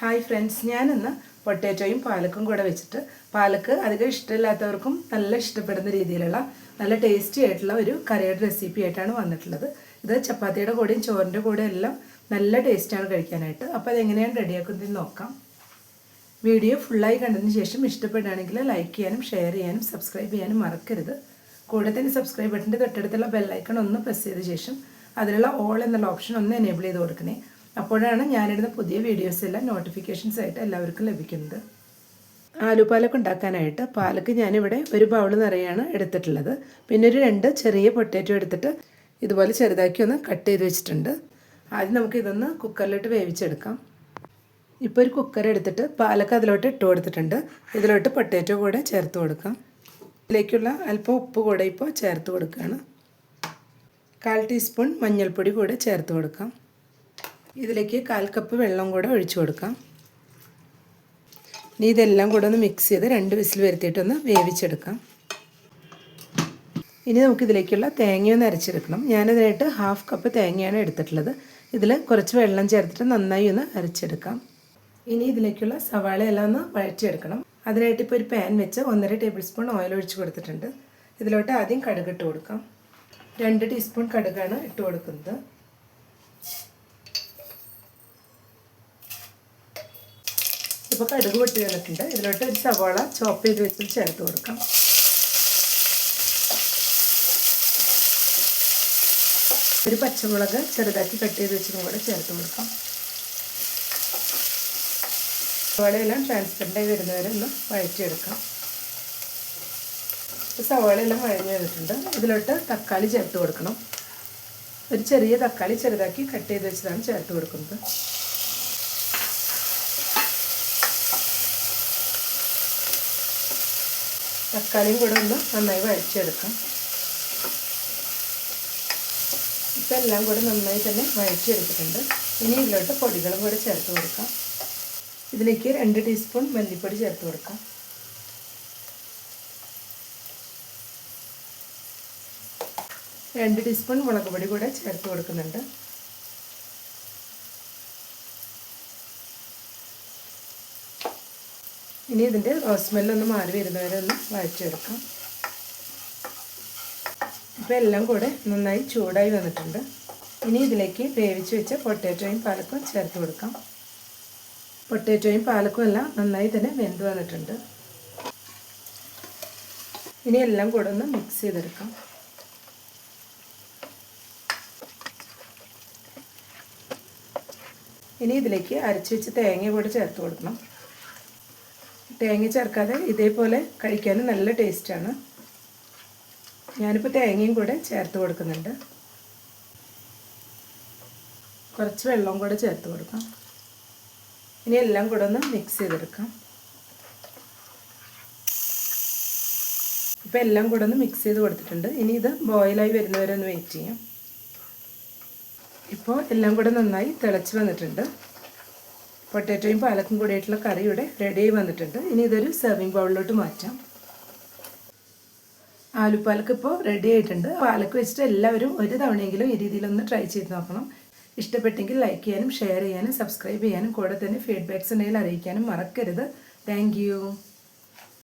Hi friends, ഞാനിന്ന് പൊട്ടാറ്റോയും പാലക്കും കൂടെ വെച്ചിട്ട് പാലക്ക് അധികം ഇഷ്ടമില്ലാത്തവർക്കും നല്ല ഇഷ്ടപ്പെടുന്ന രീതിയിലുള്ള നല്ല ടേസ്റ്റി ആയിട്ടുള്ള ഒരു കറിയുടെ റെസിപ്പി ആയിട്ടാണ് വന്നിട്ടുള്ളത്. ഇത് ചപ്പാത്തിയുടെ കൂടെയും ചോറിൻ്റെ കൂടെ എല്ലാം നല്ല ടേസ്റ്റാണ് കഴിക്കാനായിട്ട്. അപ്പോൾ അതെങ്ങനെയാണ് റെഡിയാക്കുന്നതെന്ന് നോക്കാം. വീഡിയോ ഫുള്ളായി കണ്ടതിന് ശേഷം ഇഷ്ടപ്പെടുകയാണെങ്കിൽ ലൈക്ക് ചെയ്യാനും ഷെയർ ചെയ്യാനും സബ്സ്ക്രൈബ് ചെയ്യാനും മറക്കരുത്. കൂടെ തന്നെ സബ്സ്ക്രൈബ് ബട്ടൻ്റെ തൊട്ടടുത്തുള്ള ബെല്ലൈക്കൺ ഒന്ന് പ്രസ് ചെയ്ത ശേഷം അതിലുള്ള ഓൾ എന്നുള്ള ഓപ്ഷൻ ഒന്ന് എനേബിൾ ചെയ്ത് കൊടുക്കണേ. അപ്പോഴാണ് ഞാനിടുന്ന പുതിയ വീഡിയോസ് എല്ലാം നോട്ടിഫിക്കേഷൻസ് ആയിട്ട് എല്ലാവർക്കും ലഭിക്കുന്നത്. ആലു പാലക്ക് ഉണ്ടാക്കാനായിട്ട് പാലക്ക് ഞാനിവിടെ ഒരു ബൗൾ നിറയാണ് എടുത്തിട്ടുള്ളത്. പിന്നെ ഒരു 2 ചെറിയ പൊട്ടാറ്റോ എടുത്തിട്ട് ഇതുപോലെ ചെറുതാക്കി ഒന്ന് കട്ട് ചെയ്ത് വെച്ചിട്ടുണ്ട്. ആദ്യം നമുക്കിതൊന്ന് കുക്കറിലിട്ട് വേവിച്ചെടുക്കാം. ഇപ്പോൾ ഒരു കുക്കർ എടുത്തിട്ട് പാലക്ക് അതിലോട്ട് ഇട്ട് കൊടുത്തിട്ടുണ്ട്. ഇതിലോട്ട് പൊട്ടാറ്റോ കൂടെ ചേർത്ത് കൊടുക്കാം. ഇതിലേക്കുള്ള അല്പം ഉപ്പ് കൂടെ ഇപ്പോൾ ചേർത്ത് കൊടുക്കുകയാണ്. 1/4 ടീസ്പൂൺ മഞ്ഞൾപ്പൊടി കൂടെ ചേർത്ത് കൊടുക്കാം. ഇതിലേക്ക് 1/4 കപ്പ് വെള്ളം കൂടെ ഒഴിച്ചു കൊടുക്കാം. ഇനി ഇതെല്ലാം കൂടെ ഒന്ന് മിക്സ് ചെയ്ത് 2 വിസിൽ വരുത്തിയിട്ടൊന്ന് വേവിച്ചെടുക്കാം. ഇനി നമുക്കിതിലേക്കുള്ള തേങ്ങയൊന്ന് അരച്ചെടുക്കണം. ഞാനതിനായിട്ട് 1/2 കപ്പ് തേങ്ങയാണ് എടുത്തിട്ടുള്ളത്. ഇതിൽ കുറച്ച് വെള്ളം ചേർത്തിട്ട് നന്നായി ഒന്ന് അരച്ചെടുക്കാം. ഇനി ഇതിലേക്കുള്ള സവാളയെല്ലാം ഒന്ന് വഴറ്റിയെടുക്കണം. അതിനായിട്ട് ഇപ്പോൾ ഒരു പാൻ വെച്ച് 1.5 ടേബിൾ സ്പൂൺ ഓയിൽ ഒഴിച്ച് കൊടുത്തിട്ടുണ്ട്. ഇതിലോട്ട് ആദ്യം കടുക് ഇട്ട് കൊടുക്കാം. 2 ടീസ്പൂൺ കടുകാണ് ഇട്ട് കൊടുക്കുന്നത്. ഇപ്പോൾ കടുക് പൊട്ടി വന്നിട്ടുണ്ട്. ഇതിലോട്ട് ഒരു സവാള ചോപ്പ് ചെയ്ത് വെച്ച് ചേർത്ത് കൊടുക്കാം. ഒരു പച്ചമുളക് ചെറുതാക്കി കട്ട് ചെയ്ത് വെച്ചതും കൂടെ ചേർത്ത് കൊടുക്കാം. സവാളയെല്ലാം ട്രാൻസ്പെറൻ്റായി വരുന്നവരെ ഒന്ന് വഴറ്റിയെടുക്കാം. സവാളയെല്ലാം വഴഞ്ഞു വന്നിട്ടുണ്ട്. ഇതിലോട്ട് തക്കാളി ചേർത്ത് കൊടുക്കണം. ഒരു ചെറിയ തക്കാളി ചെറുതാക്കി കട്ട് ചെയ്ത് വെച്ചതാണ് ചേർത്ത് കൊടുക്കുന്നത്. തക്കാളിയും കൂടെ ഒന്ന് നന്നായി വഴറ്റിയെടുക്കാം. ഇപ്പം എല്ലാം കൂടെ നന്നായി തന്നെ വഴറ്റിയെടുത്തിട്ടുണ്ട്. ഇനി ഇതിലോട്ട് പൊടികളും കൂടെ ചേർത്ത് കൊടുക്കാം. ഇതിലേക്ക് 2 ടീസ്പൂൺ മല്ലിപ്പൊടി ചേർത്ത് കൊടുക്കാം. 2 ടീസ്പൂൺ മുളക് പൊടി കൂടെ ചേർത്ത് കൊടുക്കുന്നുണ്ട്. ഇനി ഇതിൻ്റെ സ്മെല്ലൊന്ന് മാറി വരുന്നവരെ ഒന്ന് വഴറ്റിയെടുക്കാം. ഇപ്പോൾ എല്ലാം കൂടെ നന്നായി ചൂടായി വന്നിട്ടുണ്ട്. ഇനി ഇതിലേക്ക് വേവിച്ച് വെച്ച പൊട്ടാറ്റോയും പാലക്കും ചേർത്ത് കൊടുക്കാം. പൊട്ടാറ്റോയും പാലക്കും എല്ലാം നന്നായി തന്നെ വെന്ത് വന്നിട്ടുണ്ട്. ഇനി എല്ലാം കൂടെ ഒന്ന് മിക്സ് ചെയ്തെടുക്കാം. ഇനി ഇതിലേക്ക് അരച്ച് വെച്ച് തേങ്ങ കൂടെ ചേർത്ത് കൊടുക്കണം. തേങ്ങ ചേർക്കാതെ ഇതേപോലെ കഴിക്കാനും നല്ല ടേസ്റ്റാണ്. ഞാനിപ്പോൾ തേങ്ങയും കൂടെ ചേർത്ത് കൊടുക്കുന്നുണ്ട്. കുറച്ച് വെള്ളം കൂടെ ചേർത്ത് കൊടുക്കാം. ഇനി എല്ലാം കൂടെ ഒന്ന് മിക്സ് ചെയ്തെടുക്കാം. ഇപ്പോൾ എല്ലാം കൂടെ ഒന്ന് മിക്സ് ചെയ്ത് കൊടുത്തിട്ടുണ്ട്. ഇനി ഇത് ബോയിലായി വരുന്നവരെ ഒന്ന് വെയിറ്റ് ചെയ്യാം. ഇപ്പോൾ എല്ലാം കൂടെ നന്നായി തിളച്ച് വന്നിട്ടുണ്ട്. പൊട്ടാറ്റോയും പാലക്കും കൂടിയിട്ടുള്ള കറി ഇവിടെ റെഡിയായി വന്നിട്ടുണ്ട്. ഇനി ഇതൊരു സെർവിങ് ബൗളിലോട്ട് മാറ്റാം. ആലുപ്പാലക്ക് ഇപ്പോൾ റെഡി ആയിട്ടുണ്ട്. പാലക്ക് വെച്ചിട്ട് എല്ലാവരും ഒരു തവണയെങ്കിലും ഈ രീതിയിലൊന്ന് ട്രൈ ചെയ്ത് നോക്കണം. ഇഷ്ടപ്പെട്ടെങ്കിൽ ലൈക്ക് ചെയ്യാനും ഷെയർ ചെയ്യാനും സബ്സ്ക്രൈബ് ചെയ്യാനും കൂടെ തന്നെ ഫീഡ്ബാക്ക്സ് ഉണ്ടെങ്കിൽ അറിയിക്കാനും മറക്കരുത്. Thank you.